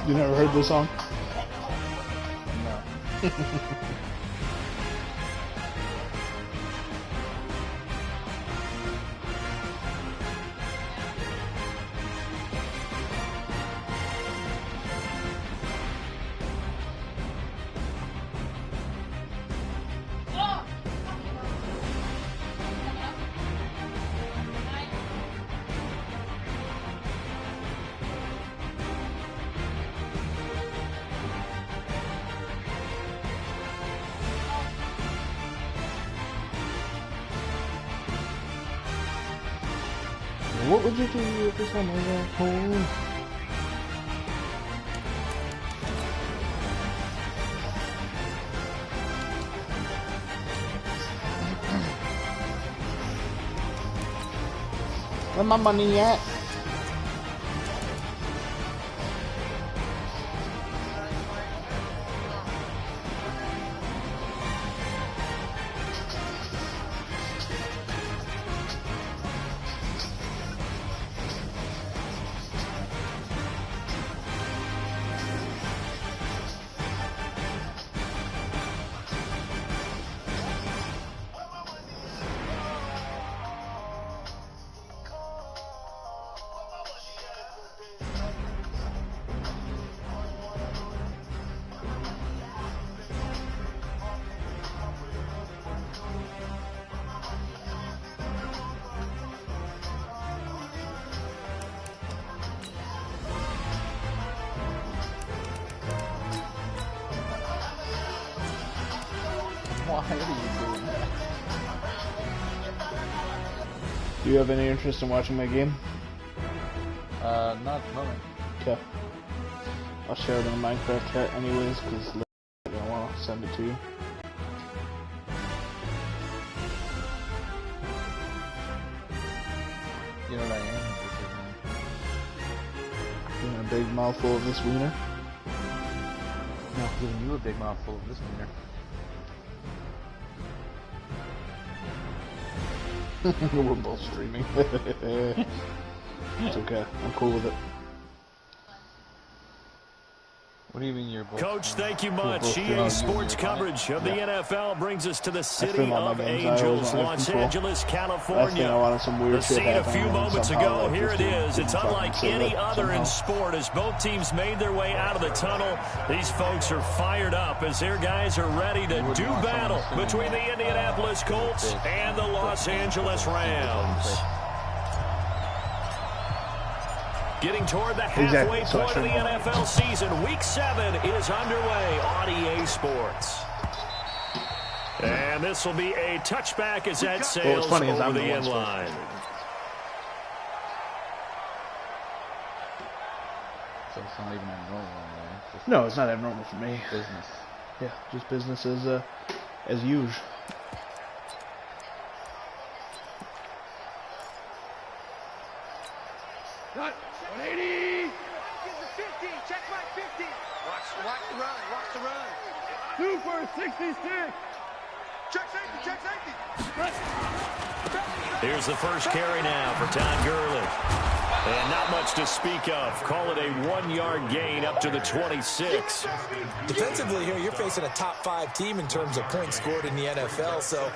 You never heard this song? No. What would you do if this one was at home? Where my money at? Why are you doing that? Do you have any interest in watching my game? Not at the moment. Okay. I'll share it in the Minecraft chat anyways, because I don't want to send it to you. You know what I am? You want a big mouthful of this wiener? No, I'm giving you a big mouthful of this wiener. We're both streaming. It's okay. I'm cool with it. What do you mean you're both? Coach, thank you much. EA Sports coverage of the NFL brings us to the city of games. Angels, Los Angeles, California. I wanted some weird The shit scene a happening, few and moments somehow, ago. like, Here this it dude is. It's fucking unlike save any it other somehow. in sport as both teams made their way out of the tunnel. These folks are fired up as their guys are ready to do battle between the Indianapolis Colts and the Los Angeles Rams. Getting toward the halfway point of the NFL season. Week 7 is underway on EA Sports. And this will be a touchback as that sails over the end line. So it's not even abnormal, right? No, it's not abnormal for me. Business. Yeah, just business as usual. Cut. 180. Get the 50. Check my 50. Watch the run. Watch the run. 2 for 66. Check safety. Check safety. Here's the first carry now for Todd Gurley. And not much to speak of. Call it a 1-yard gain up to the 26. Defensively here, you're facing a top 5 team in terms of points scored in the NFL. So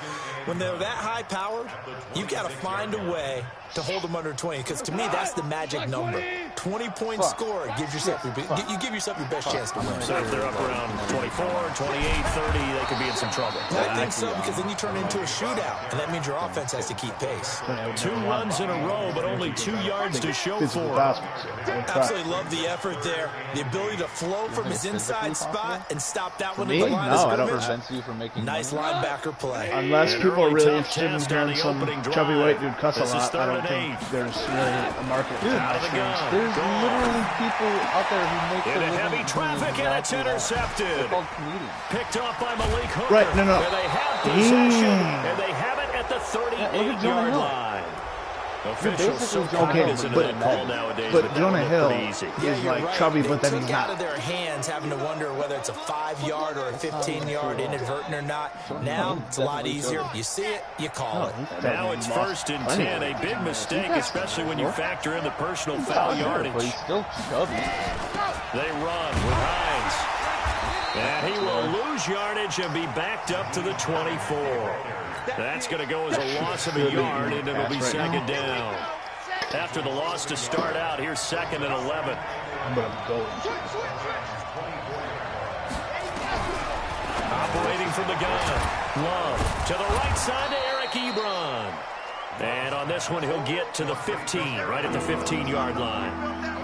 when they're that high-powered, you've got to find a way to hold them under 20. Because to me, that's the magic number. 20 points scored gives yourself you give yourself your best chance to win. So if they're up around 24, 28, 30, they could be in some trouble. I think so, because then you turn into a shootout, and that means your offense has to keep pace. 2 runs in a row, but only 2 yards to show for it. Absolutely love the effort there. The ability to flow from his inside spot and stop that one in the line No, of I don't scrimmage. Prevents you from making Nice linebacker play. Unless An people are early really tough interested in test on hearing the some opening chubby drive. white dude cuss a This is lot, I 3rd don't and think 8. there's really a market. Out of the gun. There's literally people out there who make In their a living heavy doing traffic, and it's exactly that. intercepted. They're called comedians. Picked off by Malik Hooker. Right, no. And they have possession, and they have it at the 38-yard line. Officials so cognizant of that call nowadays, but that Jonah would look Hill pretty easy. is you're like right. chubby, They but then took he's out not. of their hands, having to wonder whether it's a 5-yard or a 15-yard inadvertent or not. Now it's a lot easier. You see it, you call it. Now it's 1st and 10. A big mistake, especially when you factor in the personal foul But yardage. he's still chubby. They run with Hines. And he will lose yardage and be backed up to the 24. That's going to go as a loss of a yard, and it'll be second down. After the loss to start out, here's 2nd and 11. I'm going to go. Operating from the gun. Love to the right side to Eric Ebron. And on this one, he'll get to the 15, right at the 15-yard line.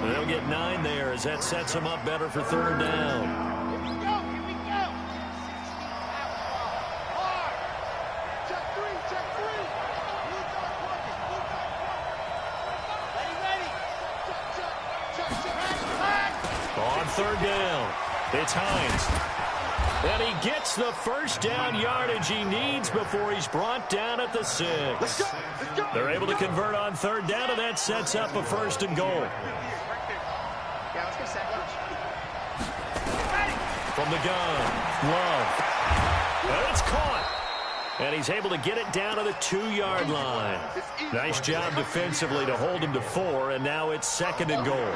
And they'll get 9 there as that sets him up better for 3rd down. On 3rd down, it's Hines. And he gets the first down yardage he needs before he's brought down at the 6. They're able to convert on 3rd down, and that sets up a 1st and goal. From the gun, Love. And it's caught. And he's able to get it down to the 2-yard line. Nice job defensively to hold him to 4, and now it's 2nd and goal.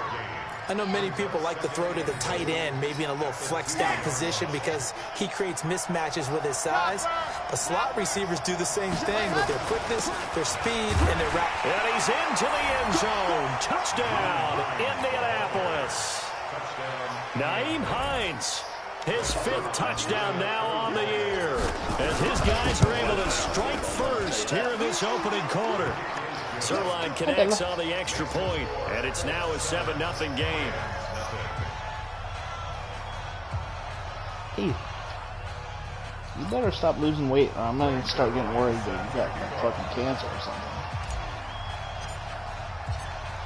I know many people like to throw to the tight end, maybe in a little flexed out position because he creates mismatches with his size. But slot receivers do the same thing with their quickness, their speed, and their route. And he's into the end zone. Touchdown, Indianapolis. Nyheim Hines, his 5th touchdown now on the year, as his guys are able to strike first here in this opening quarter. Zerline connects on the extra point, and it's now a 7-0 game. Hey, you better stop losing weight, or I'm going to start getting worried that you got like, fucking cancer or something.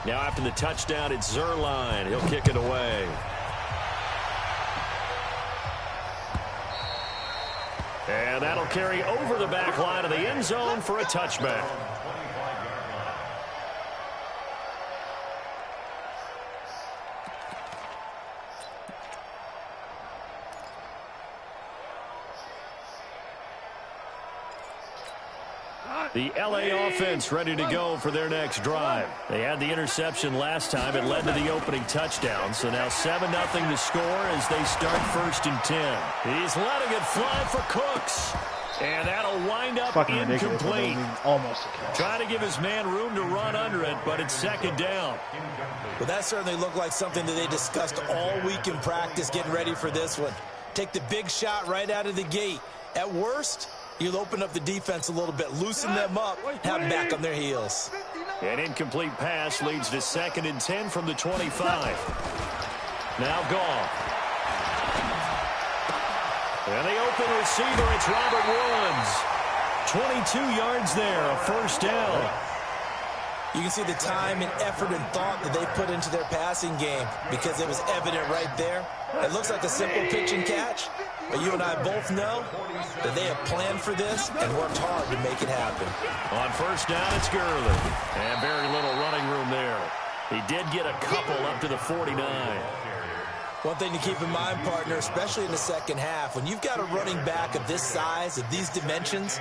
Now after the touchdown, it's Zerline. He'll kick it away. And that'll carry over the back line of the end zone for a touchback. The LA offense ready to go for their next drive. They had the interception last time. It led to the opening touchdown. So now 7-0 to score as they start 1st and 10. He's letting it fly for Cooks. And that'll wind up incomplete. Almost a catch. Trying to give his man room to run under it, but it's 2nd down. Well, that certainly looked like something that they discussed all week in practice getting ready for this one. Take the big shot right out of the gate. At worst, you'll open up the defense a little bit, loosen them up, have them back on their heels. An incomplete pass leads to 2nd and 10 from the 25. Now Goff. And the open receiver, it's Robert Woods. 22 yards there, a 1st down. You can see the time and effort and thought that they put into their passing game because it was evident right there. It looks like a simple pitch and catch, but you and I both know that they have planned for this and worked hard to make it happen. On 1st down, it's Gurley. And very little running room there. He did get a couple up to the 49. One thing to keep in mind, partner, especially in the second half, when you've got a running back of this size, of these dimensions,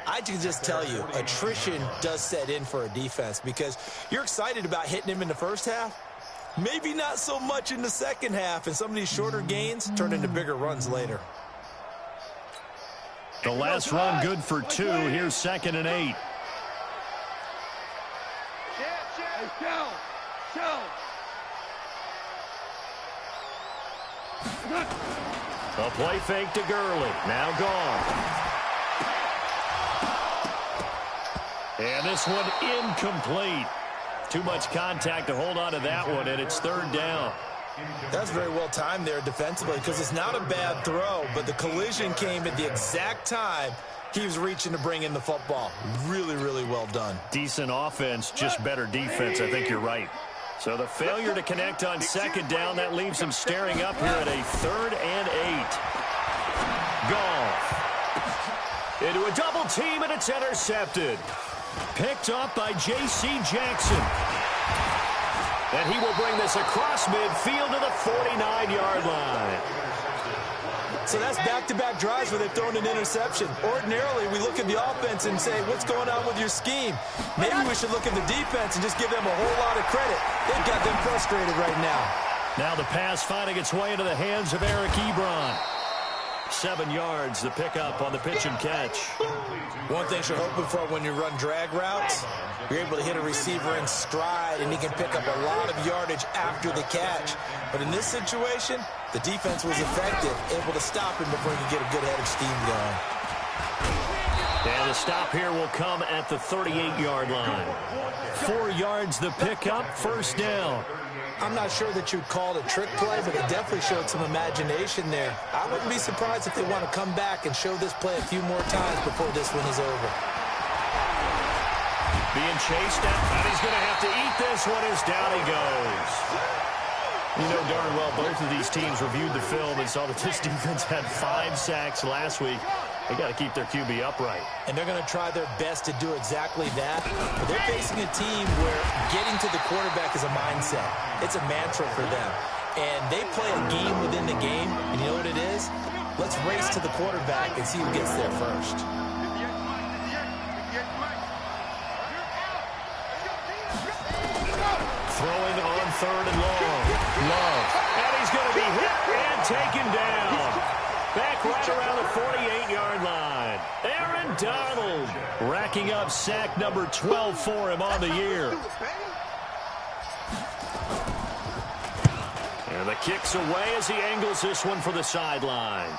I can just tell you, attrition does set in for a defense because you're excited about hitting him in the first half. Maybe not so much in the second half, and some of these shorter gains turn into bigger runs later. The last run good for 2. Here's 2nd and 8. A play fake to Gurley. Now gone. And this one incomplete. Too much contact to hold on to that one, and it's 3rd down. That's very well timed there defensively because it's not a bad throw, but the collision came at the exact time he was reaching to bring in the football. Really, really well done. Decent offense, just better defense. I think you're right. So the failure to connect on 2nd down, that leaves him staring up here at a 3rd and 8. Goff into a double team, and it's intercepted. Picked up by J.C. Jackson. And he will bring this across midfield to the 49-yard line. So that's back-to-back drives where they've thrown an interception. Ordinarily, we look at the offense and say, what's going on with your scheme? Maybe we should look at the defense and just give them a whole lot of credit. They've got them frustrated right now. Now the pass finding its way into the hands of Eric Ebron. 7 yards, the pickup on the pitch and catch. One thing you're hoping for when you run drag routes, you're able to hit a receiver in stride, and he can pick up a lot of yardage after the catch. But in this situation, the defense was effective, able to stop him before he could get a good head of steam going. And the stop here will come at the 38-yard line. 4 yards, the pickup, first down. I'm not sure that you'd call it a trick play, but it definitely showed some imagination there. I wouldn't be surprised if they want to come back and show this play a few more times before this one is over. Being chased out, and he's going to have to eat this one as down he goes. You know darn well both of these teams reviewed the film and saw that this defense had 5 sacks last week. They got to keep their QB upright. And they're going to try their best to do exactly that. But they're facing a team where getting to the quarterback is a mindset. It's a mantra for them. And they play a game within the game. And you know what it is? Let's race to the quarterback and see who gets there first. Throwing on 3rd and long. Love. And he's going to be hit and taken down. Back right around the 48-yard line. Aaron Donald racking up sack number 12 for him on the year. And the kick's away as he angles this one for the sideline.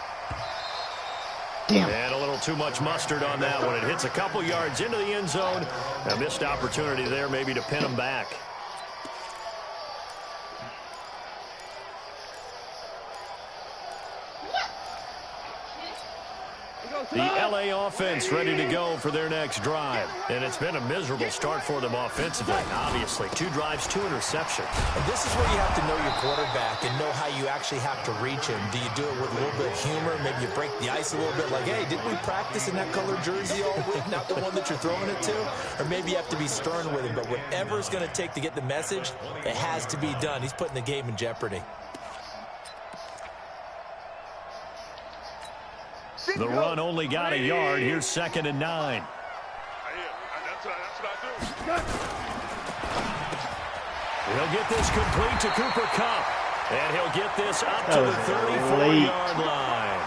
Damn. And a little too much mustard on that one. It hits a couple yards into the end zone. A missed opportunity there maybe to pin him back. The LA offense ready to go for their next drive. And it's been a miserable start for them offensively. Obviously, 2 drives, 2 interceptions. And this is where you have to know your quarterback and know how you actually have to reach him. Do you do it with a little bit of humor? Maybe you break the ice a little bit like, hey, didn't we practice in that colored jersey all week? Not the one that you're throwing it to? Or maybe you have to be stern with him. But whatever it's going to take to get the message, it has to be done. He's putting the game in jeopardy. The run only got a yard. Here's 2nd and 9. He'll get this complete to Cooper Kupp. And he'll get this up to the 34-yard line.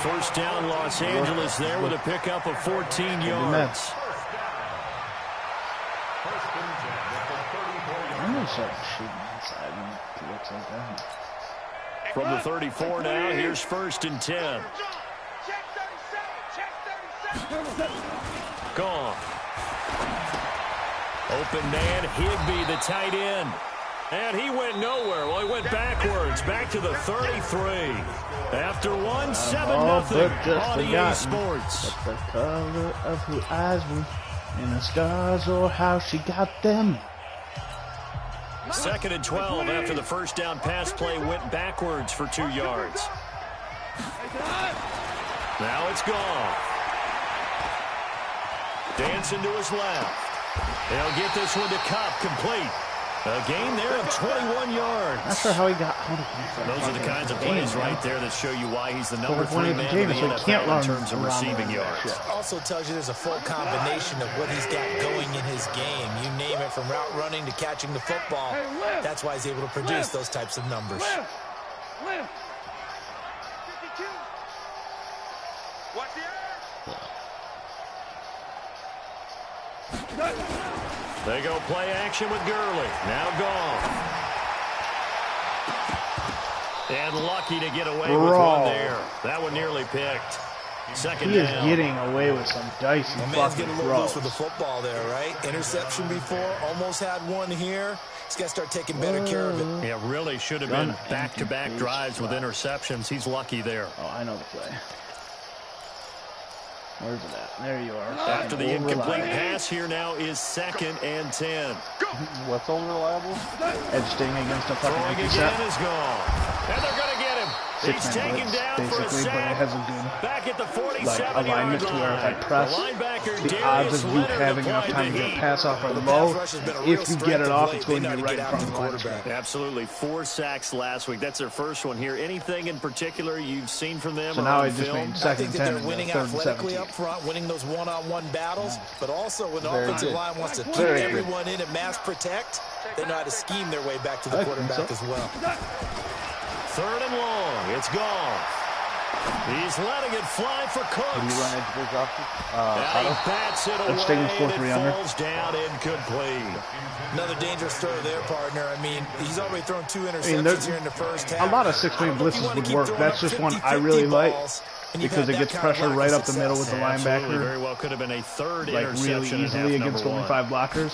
First down, Los Angeles there with a pickup of 14 yards. I'm going to start shooting inside when it looks like that. From the 34 now, here's 1st and 10. Gone. Open man, Higbee, the tight end. And he went nowhere. Well, he went backwards, back to the 33. After one, 7-0 on EA Sports. But the color of her eyes were in the stars, or how she got them. 2nd and 12 after the first down pass play went backwards for 2 yards. Now it's gone. Dancing to his left. He'll get this one to Kupp, complete. A gain there of 21 yards. Not sure how he got out of it. Those are the kinds of plays right there that show you why he's the number 3 man in the NFL in terms of receiving yards. Also tells you there's a full combination of what he's got going in his game. You name it, from route running to catching the football. That's why he's able to produce those types of numbers. Watch the They go play action with Gurley. Now gone. And lucky to get away with one there. That one nearly picked. 2nd down. He is getting away with some dicey man's fucking getting a little throws. loose with the football there, right? Interception before, almost had one here. He's got to start taking better care of it. Yeah, really should have been back-to-back drives with interceptions. He's lucky there. Oh, I know the play. Where's it at? There you are. After the incomplete pass, here now is 2nd and 10. What's unreliable? Edge staying against a fucking Throwing empty again set. is gone. And they're going to get him. 6-man blitz, basically, but it has a good back at the alignment to where if I press, the odds of you having enough time to get a pass off are low. If you get it off, it's going to be right in front of the quarterback. Absolutely. 4 sacks last week. That's their first one here. Anything in particular you've seen from them? So now I just made 2nd and 10 they're winning athletically up front, winning those one-on-one battles, but also when the offensive line wants to keep everyone in and mass protect, they know how to scheme their way back to the quarterback as well. 3rd and long. It's gone. He's letting it fly for Cooks. Can you run edge bridge option? He bats it away, and it falls down incomplete. Another dangerous throw there, partner. I mean, he's already thrown 2 interceptions here in the first half. A lot of 6-man blitzes would work. That's just one I really like because it gets pressure right up the middle with the linebacker. Very well could have been a 3rd like really easily against only 5 blockers.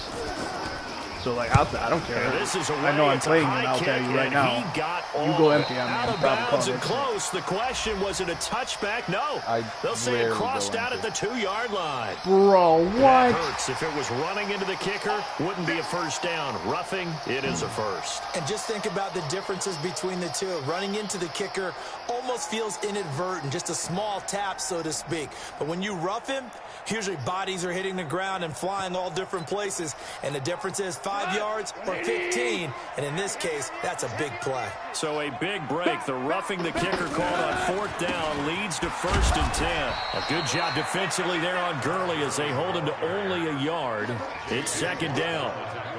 So, like, I don't care. I know I'm playing, and I'll tell you right now, you go empty on me. Out of bounds and close. The question, was it a touchback? No. They'll say it crossed out at the 2-yard line. Bro, what? That hurts. If it was running into the kicker, wouldn't be a first down. Roughing, it is a first. And just think about the differences between the two. Running into the kicker almost feels inadvertent, just a small tap, so to speak. But when you rough him, usually bodies are hitting the ground and flying all different places. And the difference is 5 yards or 15. And in this case, that's a big play. So a big break. The roughing the kicker called on 4th down leads to 1st and 10. A good job defensively there on Gurley as they hold him to only a yard. It's 2nd down.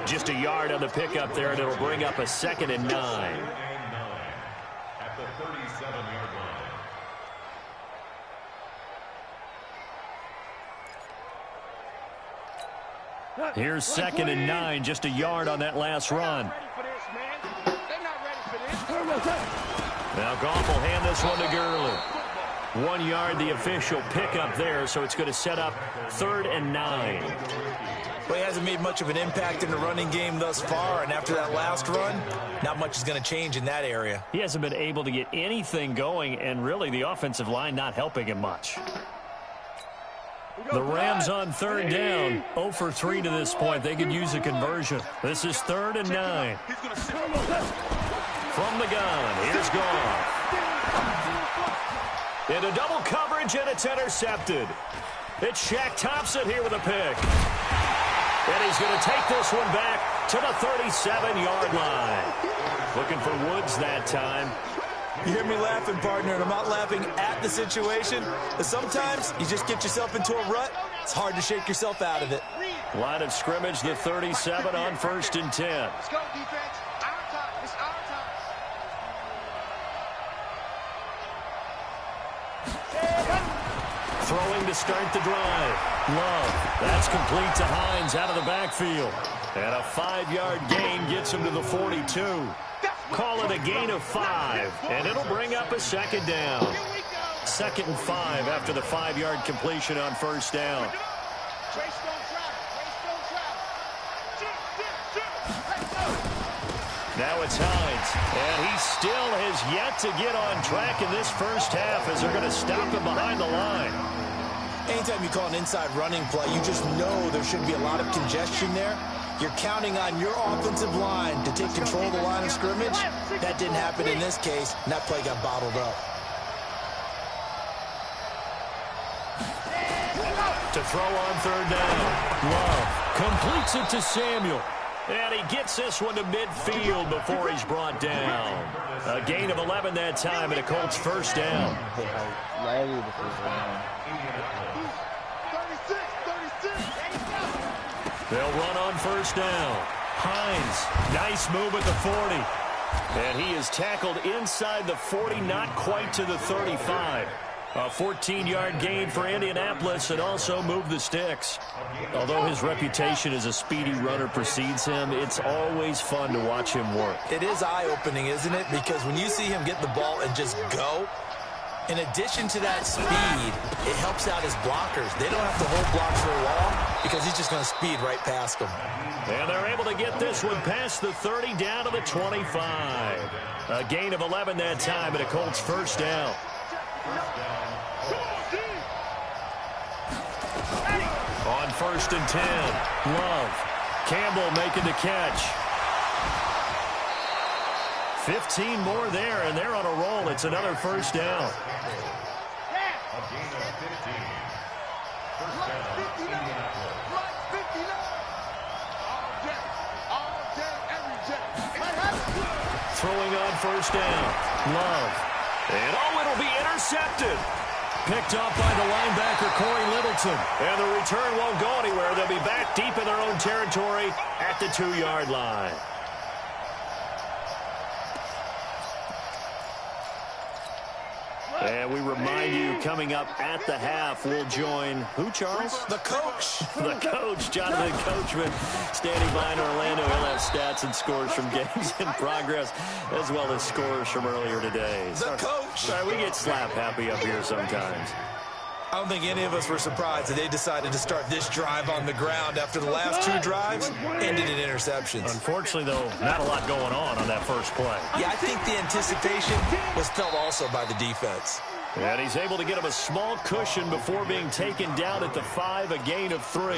Just a yard on the pickup there, and it'll bring up a 2nd and 9. Here's 2nd and 9, just a yard on that last run. Now Goff will hand this one to Gurley. 1 yard, the official pickup there, so it's going to set up 3rd and 9. Well, he hasn't made much of an impact in the running game thus far, and after that last run, not much is going to change in that area. He hasn't been able to get anything going, and really the offensive line not helping him much. The Rams on 3rd down, 0 for 3 to this point. They could use a conversion. This is 3rd and 9. From the gun, here's Goff. Into double coverage, and it's intercepted. It's Shaq Thompson here with a pick. And he's going to take this one back to the 37-yard line. Looking for Woods that time. You hear me laughing, partner, and I'm not laughing at the situation. But sometimes you just get yourself into a rut. It's hard to shake yourself out of it. Line of scrimmage, the 37 on 1st and 10. Let's go, defense. Our time. It's our time. Throwing to start the drive. Love. That's complete to Hines out of the backfield. And a 5-yard gain gets him to the 42. Call it a gain of 5, and it'll bring up a 2nd down. 2nd and 5 after the 5-yard completion on 1st down. Now it's Hines, and he still has yet to get on track in this first half as they're going to stop him behind the line. Anytime you call an inside running play, you just know there should be a lot of congestion there. You're counting on your offensive line to take control of the line of scrimmage. That didn't happen in this case, and that play got bottled up. To throw on 3rd down. Love completes it to Samuel. And he gets this one to midfield before he's brought down. A gain of 11 that time, and a Colts 1st down. They'll run on 1st down. Hines, nice move at the 40. And he is tackled inside the 40, not quite to the 35. A 14-yard gain for Indianapolis, and also move the sticks. Although his reputation as a speedy runner precedes him, it's always fun to watch him work. It is eye-opening, isn't it? Because when you see him get the ball and just go, in addition to that speed, it helps out his blockers. They don't have to hold blocks for long because he's just going to speed right past them. And they're able to get this one past the 30 down to the 25. A gain of 11 that time, and a Colts 1st down. On 1st and 10, Love. Campbell making the catch. 15 more there, and they're on a roll. It's another first down. Throwing on first down. Love. And it'll be intercepted. Picked off by the linebacker, Corey Littleton. And the return won't go anywhere. They'll be back deep in their own territory at the 2-yard line. And we remind you, coming up at the half, we'll join who, Charles? The coach. The coach, Jonathan Coachman, standing by in Orlando. He'll have stats and scores from games in progress, as well as scores from earlier today. The coach. Sorry, we get slap happy up here sometimes. I don't think any of us were surprised that they decided to start this drive on the ground after the last 2 drives ended in interceptions. Unfortunately, though, not a lot going on that first play. Yeah, I think the anticipation was felt also by the defense. And he's able to get him a small cushion before being taken down at the 5, a gain of 3.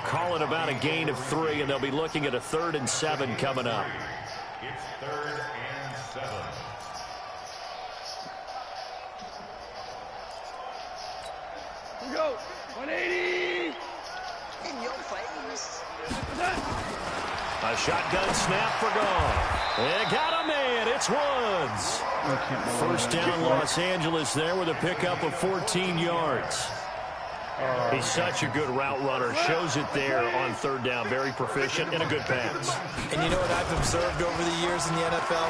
Call it about a gain of 3, and they'll be looking at a 3rd and 7 coming up. It's 3rd and 7. We go. 180. In your face. A shotgun snap for gone. They got a man. It's Woods. First down, Los Angeles there with a pickup of 14 yards. He's such a good route runner. Shows it there on 3rd down. Very proficient and a good pass. And you know what I've observed over the years in the NFL?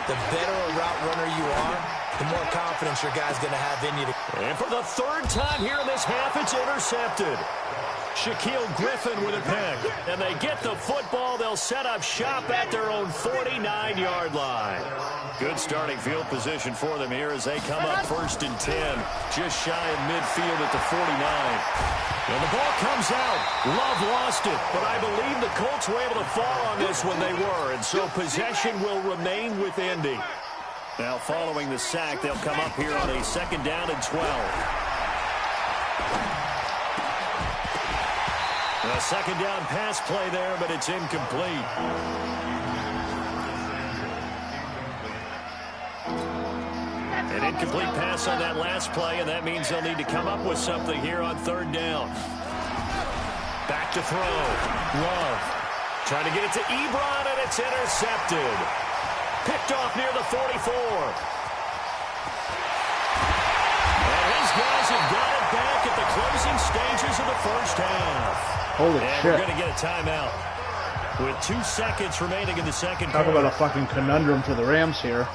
The better a route runner you are, the more confidence your guy's going to have in you. And for the 3rd time here in this half, it's intercepted. Shaquille Griffin with a pick. And they get the football. They'll set up shop at their own 49-yard line. Good starting field position for them here as they come up 1st and 10. Just shy of midfield at the 49. And the ball comes out. Love lost it. But I believe the Colts were able to fall on this when they were. And so possession will remain with Indy. Now following the sack, they'll come up here on a 2nd down and 12. A 2nd down pass play there, but it's incomplete. An incomplete pass on that last play, and that means they'll need to come up with something here on 3rd down. Back to throw. Love. Trying to get it to Ebron, and it's intercepted. Picked off near the 44. And his guys have got it back at the closing stages of the first half. Holy and shit. We're going to get a timeout with 2 seconds remaining in the second Talk quarter. about a fucking conundrum for the Rams here.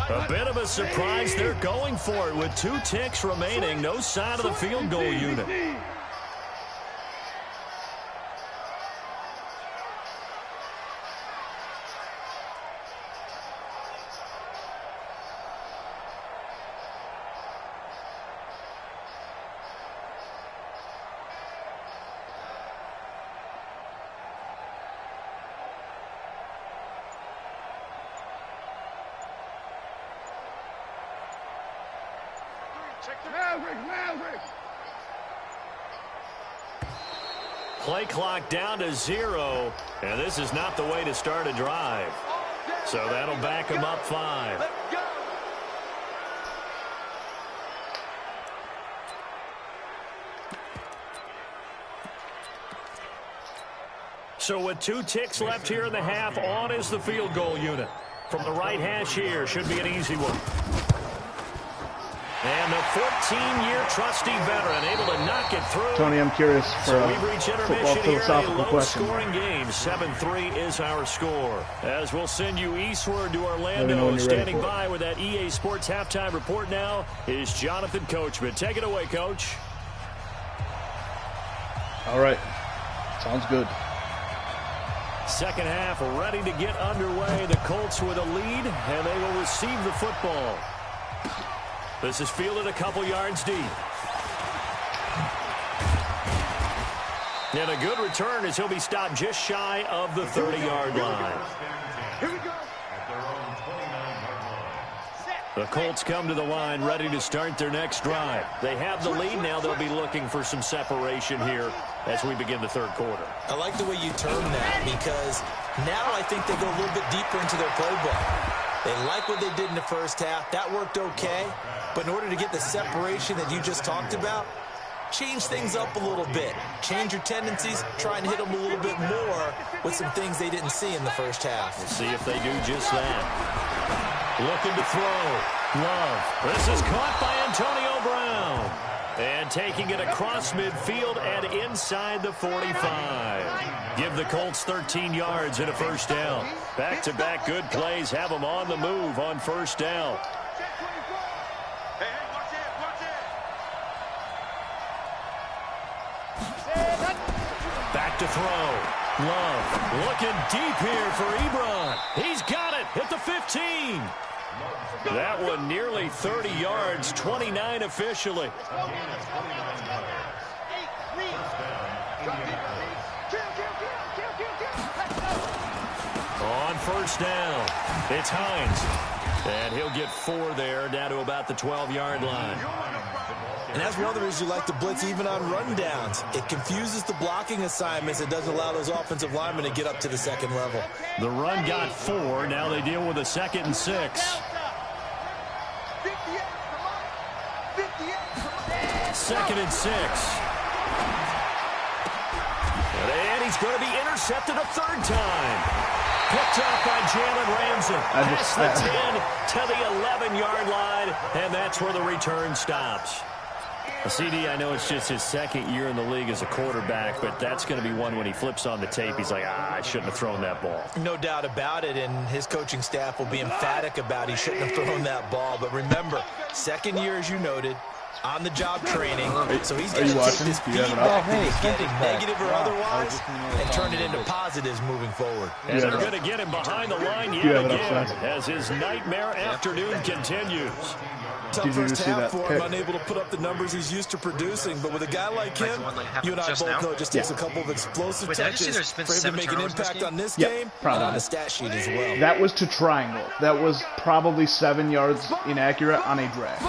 A bit of a surprise. They're going for it with 2 ticks remaining. No sign of the field goal unit. Maverick. Play clock down to 0, and this is not the way to start a drive. So that'll back them up 5. So with 2 ticks left here in the half, on is the field goal unit. From the right hash here, should be an easy one. And the 14-year trusty veteran able to knock it through. Tony, I'm curious for So we've reached intermission here, a question. low-scoring game. 7-3 is our score. As we'll send you eastward to Orlando, standing by with that EA Sports halftime report now is Jonathan Coachman. Take it away, Coach. All right. Sounds good. Second half ready to get underway. The Colts with a lead, and they will receive the football. This is fielded a couple yards deep. And a good return as he'll be stopped just shy of the 30-yard line. Here we go. The Colts come to the line ready to start their next drive. They have the lead. Now they'll be looking for some separation here as we begin the third quarter. I like the way you term that, because now I think they go a little bit deeper into their playbook. They like what they did in the first half. That worked okay. But in order to get the separation that you just talked about, change things up a little bit. Change your tendencies. Try and hit them a little bit more with some things they didn't see in the first half. We'll see if they do just that. Looking to throw. Love. This is caught by Antonio Brown. And taking it across midfield and inside the 45. Give the Colts 13 yards and a first down. Back-to-back good plays have them on the move on first down. Back to throw. Love looking deep here for Ebron. He's got it at the 15. That one nearly 30 yards, 29 officially. On first down, it's Hines. And he'll get 4 there, down to about the 12-yard line. And that's one of the reasons you like to blitz even on rundowns. It confuses the blocking assignments. It doesn't allow those offensive linemen to get up to the second level. The run got 4. Now they deal with a 2nd and 6. 2nd and 6. And he's going to be intercepted a 3rd time. Picked up by Jalen Ramsey. Past the 10 to the 11-yard line, and that's where the return stops. CD, I know it's just his 2nd year in the league as a quarterback, but that's going to be one when he flips on the tape, he's like, I shouldn't have thrown that ball. No doubt about it, and his coaching staff will be emphatic about he shouldn't have thrown that ball. But remember, 2nd year, as you noted, on-the-job training, so he's going to take this feedback that he's getting, negative or otherwise, and turn it into positives moving forward. And they're going to get him behind the line yet again as his nightmare afternoon continues. Tough first half for him, unable to put up the numbers he's used to producing. But with a guy like him, you and I both know it just takes a couple of explosive touches for him to make an impact on this game and on the stat sheet as well. That was to triangle. That was probably 7 yards inaccurate on a drag.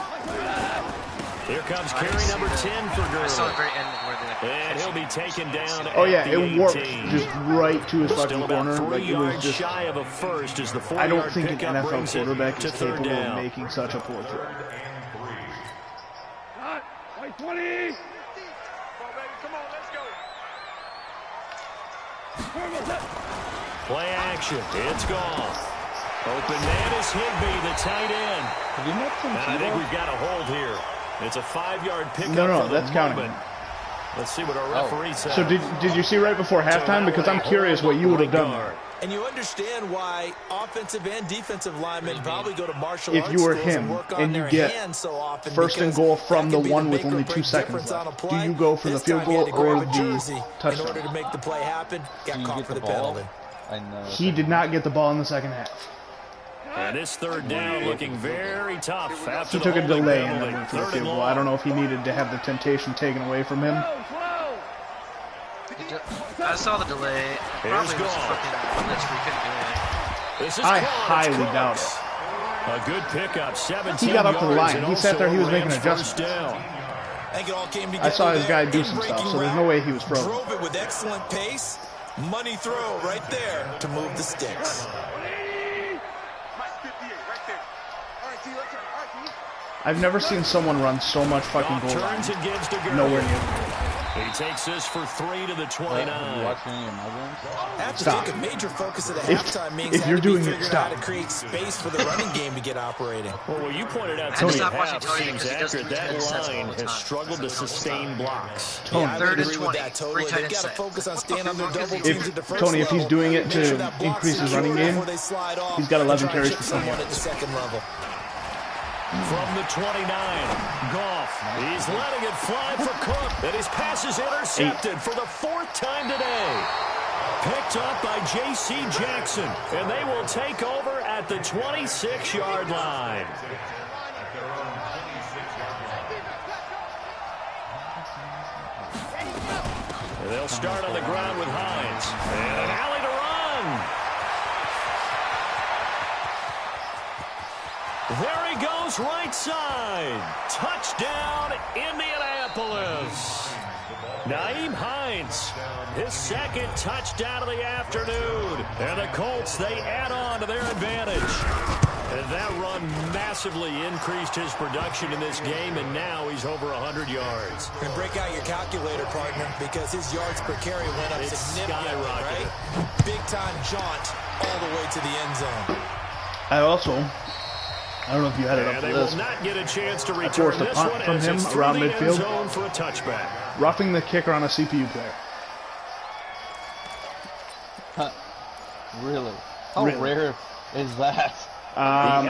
Here comes carry number 10 for Gurley. I saw the very end where and he'll be taken down. Oh yeah, it warped just right to his fucking corner. Still about 3 like, it was yards just, shy of a first as the 4-yard I don't think an pickup NFL brings quarterback is third capable down. of making such a poor throw. 20. Play action. It's gone. Open man is Higbee, the tight end. And I think we've got a hold here. It's a 5-yard pickup. No, that's counting. Let's see what our referee said. So did you see right before halftime? Because I'm curious what you would have done there. And you understand why offensive and defensive linemen probably go to martial if arts you were schools him and work on and you their get hands so often, first and goal from the that can one be with make only or 2 break seconds difference on a left, play. do you go for the This field time he had goal to or grab a the jersey in touchdown? order to make the play happen? Got caught for the penalty. He did not get the ball in the second half. And this third down looking very tough after He took a delay and penalty. then went for the field goal. I don't know if he needed to have the temptation taken away from him. I saw the delay. Probably was fucking glitch where he couldn't do anything. I highly doubt it. A good pickup, 17 He got up to the yards, line. and He sat there. He was making Rams adjustments. first down. I think it all came together. I saw his guy do there. some stuff, In-breaking so there's no route, way he was frozen. Drove it with excellent pace. Money throw right there to move the sticks. I've never seen someone run so much fucking goal line. Turns and gives to Gurley. Nowhere near. He takes this for 3 to the 29. I have to think a major focus of the halftime means if you're doing it, out stop. how to create space for the running game to get operating. Well, you pointed out Tony, Tony half seems accurate. That line has struggled to sustain blocks. Tony, I would agree with that totally. They've got to focus on staying on their double teams at the first Tony, if he's level. doing it to Make sure that block's increase his secure running game, before they slide off he's got 11 and try carries and for chip 20 someone at yards. the second level. From the 29, Goff. He's letting it fly for Cook. And his pass is intercepted for the 4th time today. Picked up by J.C. Jackson. And they will take over at the 26-yard line. And they'll start on the ground with Hines. And an alley to run. There he goes, right side. Touchdown, Indianapolis. Nyheim Hines, his second touchdown of the afternoon. And the Colts, they add on to their advantage. And that run massively increased his production in this game, and now he's over 100 yards. And break out your calculator, partner, because his yards per carry went up significantly, right? Big-time jaunt all the way to the end zone. I don't know if you had it up for for this. Will not get a chance to I forced a punt from him around midfield, for a touchback. roughing the kicker on a CPU player. Really? How rare is that? I'm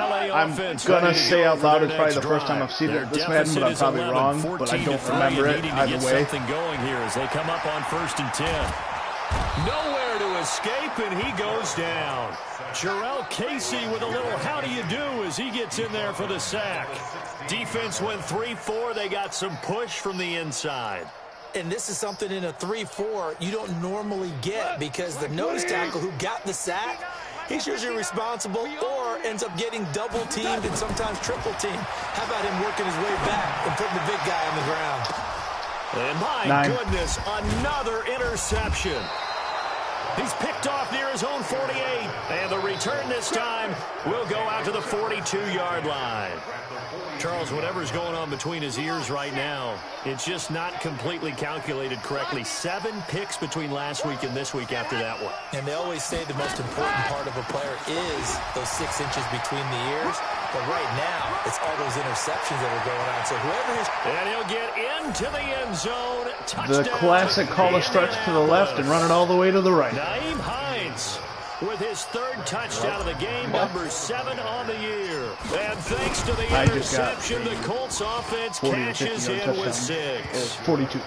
gonna say out loud it's probably the first time I've seen it this Madden, but I'm probably wrong. But I don't remember it either way. Something going here as they come up on 1st and 10. Nowhere to escape, and he goes down. Jarrell Casey with a little how do you do as he gets in there for the sack. Defense went 3-4. They got some push from the inside. And this is something in a 3-4 you don't normally get because the nose tackle who got the sack, he's usually responsible or ends up getting double-teamed and sometimes triple-teamed. How about him working his way back and putting the big guy on the ground? And my goodness, another interception. He's picked off near his own 48. And the return this time will go out to the 42-yard line. Charles, whatever's going on between his ears right now, it's just not completely calculated correctly. 7 picks between last week and this week after that one. And they always say the most important part of a player is those 6 inches between the ears. But right now, it's all those interceptions that are going on. So whoever is... And he'll get into the end zone. Touchdown. The classic call a stretch to the left and run it all the way to the right. Nyheim Hines with his 3rd touchdown of the game, number 7 on the year. And thanks to the interception, the Colts offense cashes in with 6. 42.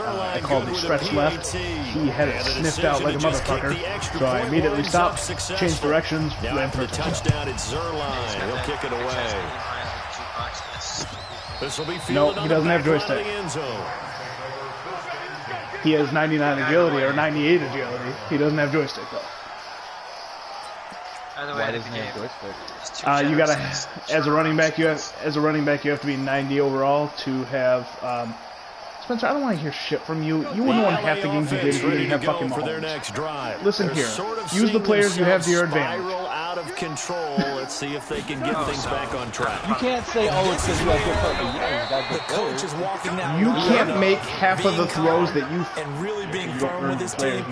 I called the stretch left. He had it sniffed out like a motherfucker. So I immediately stopped, changed directions, ran for a touchdown. It's Zerline. He'll kick it away. This will be no, he doesn't have joystick. He has 99 agility or 98 agility. He doesn't have joystick though. Why doesn't he have joystick? You gotta, as a running back, you have to be 90 overall to have. Spencer, I don't want to hear shit from you. You wouldn't want half the games you did if you didn't have fucking Mahomes. Listen here. Use the players you have to your advantage. Out of control. Let's see if they can get things back on track. You can't say, oh, it's because you have good players. The coach is walking down. You can't make half of the throws that you... And really being firm with his team.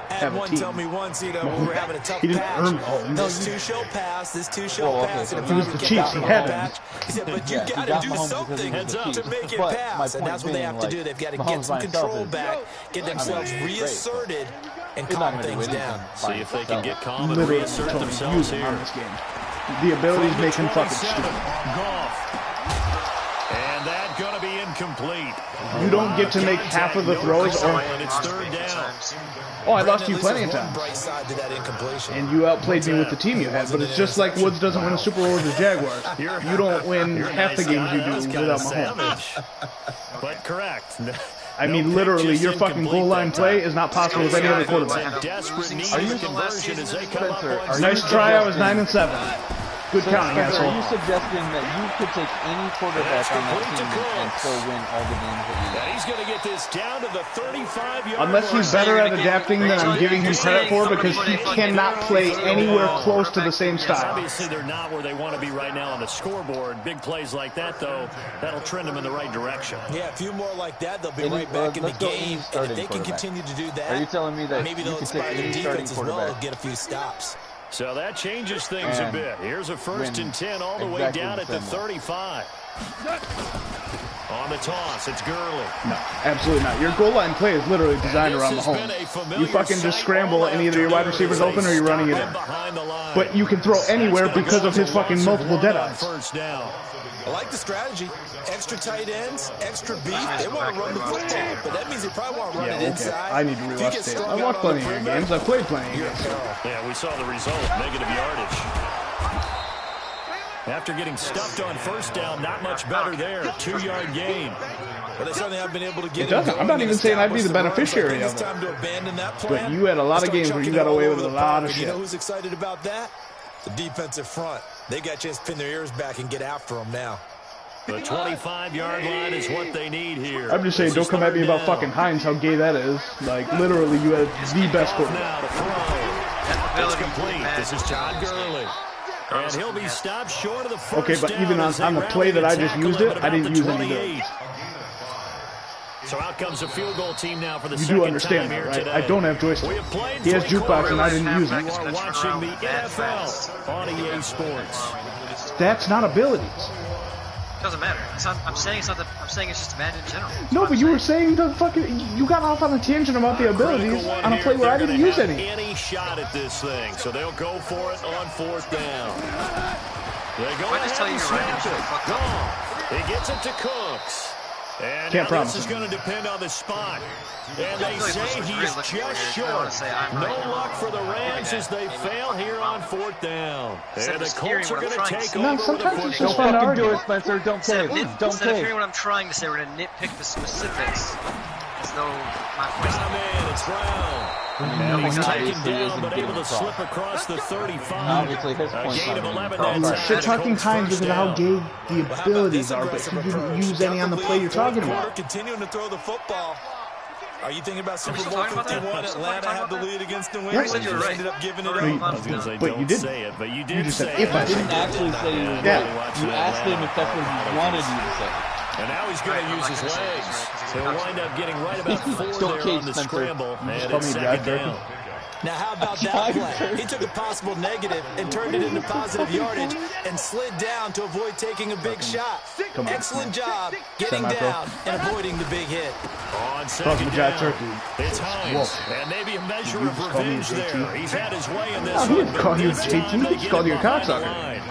Had one tell me once, you know, we were having a tough patch. This 2-show pass, this 2-show pass. He was the Chiefs. He had him. He said, but you got to do something to make it pass. And that's what they have to do. They've got to get some control back, get themselves reasserted, and calm things down. See if they can get calm and reassert themselves here. On this game. The abilities make him fucking stupid. And that's going to be incomplete. You don't get to make half of the throws. Or it's 3rd down. Oh, I lost you plenty of times. And you outplayed me with the team you had, but it's just like Woods doesn't win a Super Bowl with the Jaguars. You don't win half the games you do without Mahomes. But correct. I mean, literally, your fucking goal line play is not possible with any other quarterback. Are you nice try. I was 9-7. Good counting, asshole. Are you suggesting that you could take any quarterback on that team and still win all the games that you he's going to get this down to the 35-yard Unless he's better at adapting than I'm giving him credit for, because he cannot play anywhere close to the same style. Obviously, they're not where they want to be right now on the scoreboard. Big plays like that, though, that'll trend them in the right direction. Yeah, a few more like that, they'll be right back in the game. And if they can continue to do that, are you telling me that maybe they'll inspire the defense as well to get a few stops. So that changes things a bit. Here's a 1st and 10 all the way down at the 35. On the toss, it's Gurley. No, absolutely not. Your goal line play is literally designed around Mahomes. You fucking just scramble and either your wide receiver's open or you're running it in. But you can throw anywhere because of his fucking multiple deadeyes. I like the strategy. Extra tight ends, extra beef. They want to run the football, but that means they probably want to run it inside. I need to rewatch tape. I watched plenty of games. I played plenty of games. Yeah, we saw the result. Negative yardage. After getting stuffed on 1st down, not much better there. 2-yard gain. Well, that's something I've been able to get. It doesn't. I'm not even saying I'd be the beneficiary of it. But you had a lot of games where you got away with a lot of shit. You know who's excited about that? The defensive front. They got a chance to pin their ears back and get after them now. The 25-yard line is what they need here. I'm just saying, don't come at me about fucking Hines, how gay that is. Like, literally, you had the best quarterback. It's complete. This is Todd Gurley. And he'll be stopped short of the first okay, but even on the play that I just used it, I didn't use any good. So out comes the field goal team now for the you second do understand time that, right? today. I don't have joystick. He has jukebox and I didn't use it. You are watching the NFL on EA Sports. That's not abilities. Doesn't matter. I'm saying it's not. I'm saying it's just bad in general. No, but you were saying the fucking. You got off on a tangent about the abilities on a play where I didn't use any shot at this thing, so they'll go for it on fourth down. They go I just tell you you're right. He gets it to Cooks. And can't promise. This is going to depend on the spot. And they say he's just short. No luck for the Rams as they fail here on fourth down. And the Colts are going to take over with the football. Don't fucking do it, Spencer. Don't cave. Don't Instead of cave. hearing what I'm trying to say, we're going to nitpick the specifics. As though my point's not man, it's Brown. And he's taken down, but able to slip across the 35. Obviously, his point's gain of 11. You're shit talking Hines because of how gay the abilities are, but he didn't use any on the play you're talking about. Continuing to throw the football. Are you thinking about Super Bowl 51? Atlanta had the lead against New England. You right. Ended up giving it up. I was going to say, don't say it, but you did just say said, if I didn't actually say you were right. You asked him if that's what he wanted you to say. And now he's going to use his legs. He'll wind up getting right about 4 there on the scramble. And it's second down. Now, how about that play? He took a possible negative and turned it into positive yardage and slid down to avoid taking a big shot. Excellent job getting down and avoiding the big hit. On second down, it's Hines. And maybe a measure of revenge there. He's had his way in this one. He didn't call you JT. He just called you a cocksucker.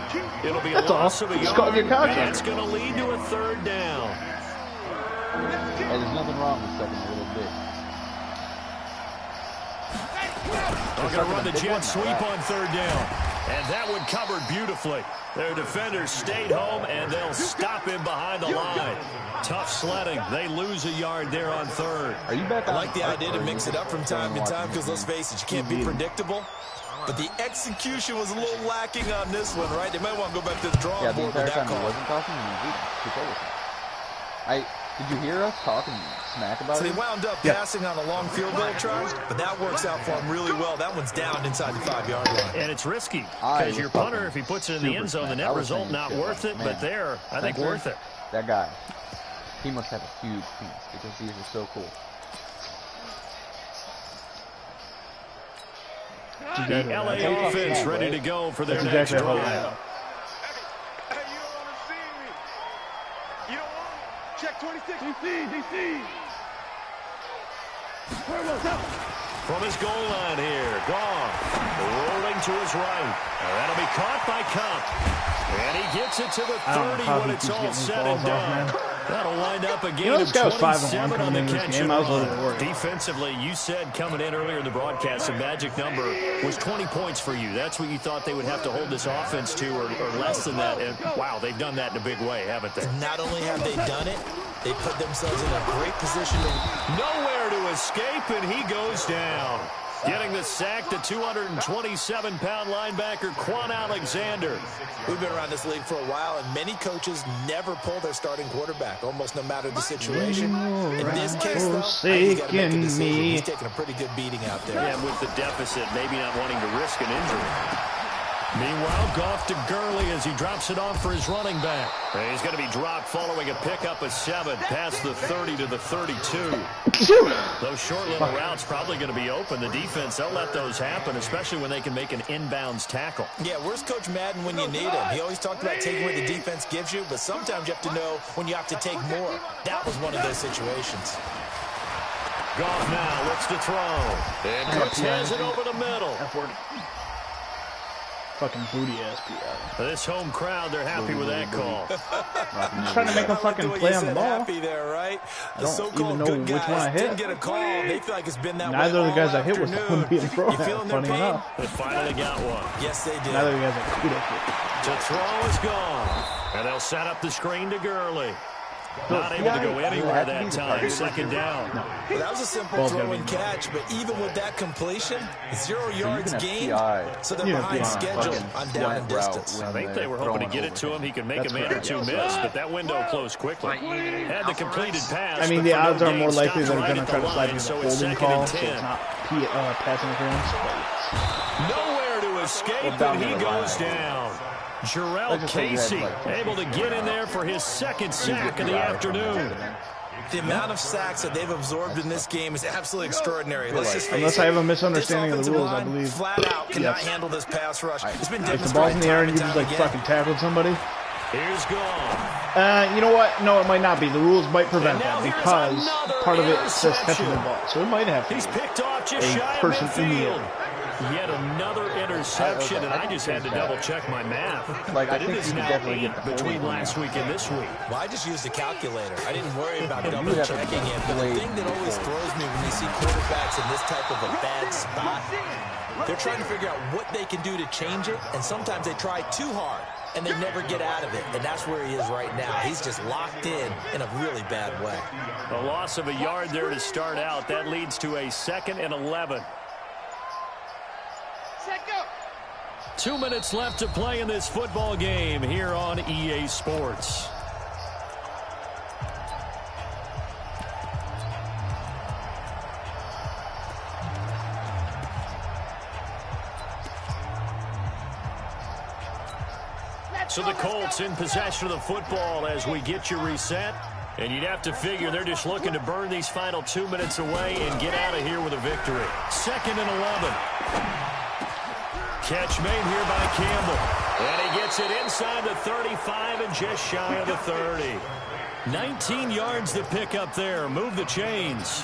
It'll be That's all. Just called you a cocksucker. It's going to lead to a third down. Hey, there's nothing wrong with sucking a little dick. They're going to run the jet sweep on third down. And that one covered beautifully. Their defenders stayed home, and they'll stop him behind the line. Tough sledding. They lose a yard there on third. Are you back? I like the idea to mix it up from time to time because, let's face it, you can't be predictable. But the execution was a little lacking on this one, right? They might want to go back to the drawing board with that call. Wasn't talking. Did you hear us talking smack about it? So they wound up passing on a long field goal try, but that works out for them really well. That one's down inside the 5-yard line. And it's risky because your punter, if he puts it in the end zone, the net result not worth it, but there, I think worth it. That guy, he must have a huge penis because these are so cool. The LA offense ready to go for their next drive. Check 26. DC. From his goal line here, Goff rolling to his right. That'll be caught by Cup. And he gets it to the 30 when it's all said and done. That'll wind up a game of 27 on the catch and run. Defensively, you said coming in earlier in the broadcast, the magic number was 20 points for you. That's what you thought they would have to hold this offense to or less than that. And, wow, they've done that in a big way, haven't they? Not only have they done it, they put themselves in a great position. Nowhere to escape, and he goes down. Getting the sack, the 227-pound linebacker, Quan Alexander. We've been around this league for a while, and many coaches never pull their starting quarterback, almost no matter the situation. In this case, though, he's got to make a decision. He's taking a pretty good beating out there. Yeah, with the deficit, maybe not wanting to risk an injury. Meanwhile, Goff to Gurley as he drops it off for his running back. He's going to be dropped following a pickup of 7 past the 30 to the 32. Those short little routes probably going to be open. The defense, they'll let those happen, especially when they can make an inbounds tackle. Yeah, where's Coach Madden when you need him? He always talked about taking what the defense gives you, but sometimes you have to know when you have to take more. That was one of those situations. Goff now looks to throw. And Cooks has it over the middle. Fucking booty ass PR. This home crowd, they're happy with that call. I'm trying to make a fucking play on the ball. Happy there, right? I don't even know which one I hit. Didn't get a call. They feel like it's been that Neither of the guys I hit was the one being thrown at, funny enough. They finally got one. Yes, they did. Neither of the guys I kudos. To throw is gone. And they'll set up the screen to Gurley. Not able to go anywhere that time. Second down. No. Well, that was a simple throw and catch, but even with that completion, 0 yards gained, so they're behind schedule on down and distance. I think they were hoping to get it to him. He could make a man or two miss, but that window closed quickly. Had the completed pass. I mean, the odds are more likely they're going to try to slide into the holding call, so it's not pass interference. Nowhere to escape, and he goes down. Jarrell Casey able to get in there for his second sack of the afternoon. The amount of sacks that they've absorbed in this game is absolutely extraordinary. Let's just face Unless I have a misunderstanding of the rules, I believe. Flat out cannot handle this pass rush. It's been if the ball's in the air and you just like fucking tackled somebody. Here's gone. You know what? No, it might not be. The rules might prevent that because part of it says catching the ball, so it might have to. He's picked off just shy of midfield. Yet another interception, and I just had to double-check my math. Like, but it is now 8 between last week and this week. Well, I just used a calculator. I didn't worry about double-checking it. But the thing that always throws me when you see quarterbacks in this type of a bad spot, they're trying to figure out what they can do to change it, and sometimes they try too hard, and they never get out of it. And that's where he is right now. He's just locked in a really bad way. A loss of a yard there to start out. That leads to a 2nd and 11. 2 minutes left to play in this football game here on EA Sports. So the Colts in possession of the football as we get you reset. And you'd have to figure they're just looking to burn these final 2 minutes away and get out of here with a victory. 2nd and 11. Catch made here by Campbell. And he gets it inside the 35 and just shy of the 30. 19 yards to pick up there. Move the chains.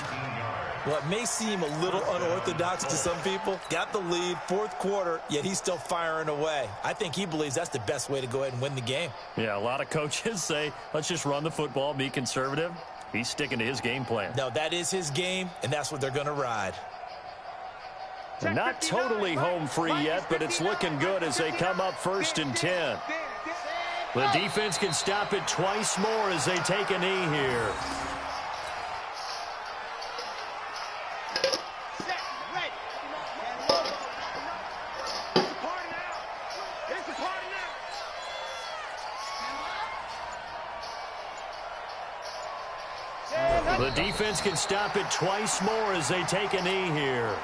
Well, it may seem a little unorthodox to some people. Got the lead, 4th quarter, yet he's still firing away. I think he believes that's the best way to go ahead and win the game. Yeah, a lot of coaches say, let's just run the football, be conservative. He's sticking to his game plan. No, that is his game, and that's what they're going to ride. Not totally home free yet, but it's looking good as they come up 1st and 10. The defense can stop it twice more as they take a knee here. The defense can stop it twice more as they take a knee here.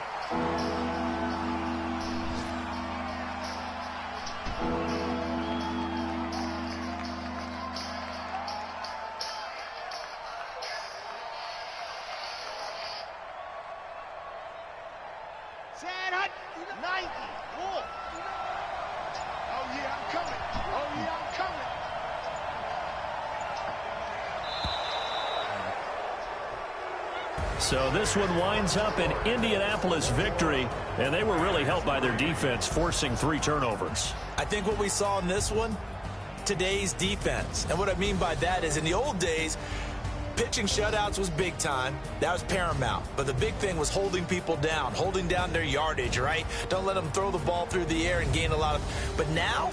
So this one winds up an Indianapolis victory, and they were really helped by their defense, forcing 3 turnovers. I think what we saw in this one, today's defense. And what I mean by that is in the old days, pitching shutouts was big time. That was paramount. But the big thing was holding people down, holding down their yardage, right? Don't let them throw the ball through the air and gain a lot of... But now,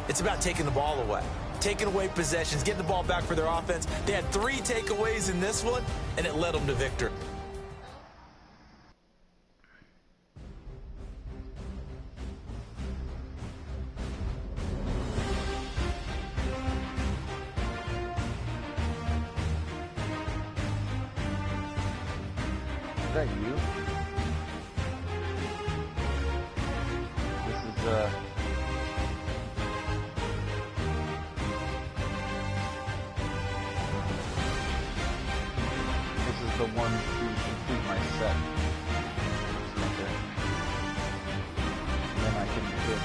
it's about taking the ball away. Taking away possessions, getting the ball back for their offense. They had 3 takeaways in this one, and it led them to victory. Is that you? This is the one to complete my set. Okay. And then I can hit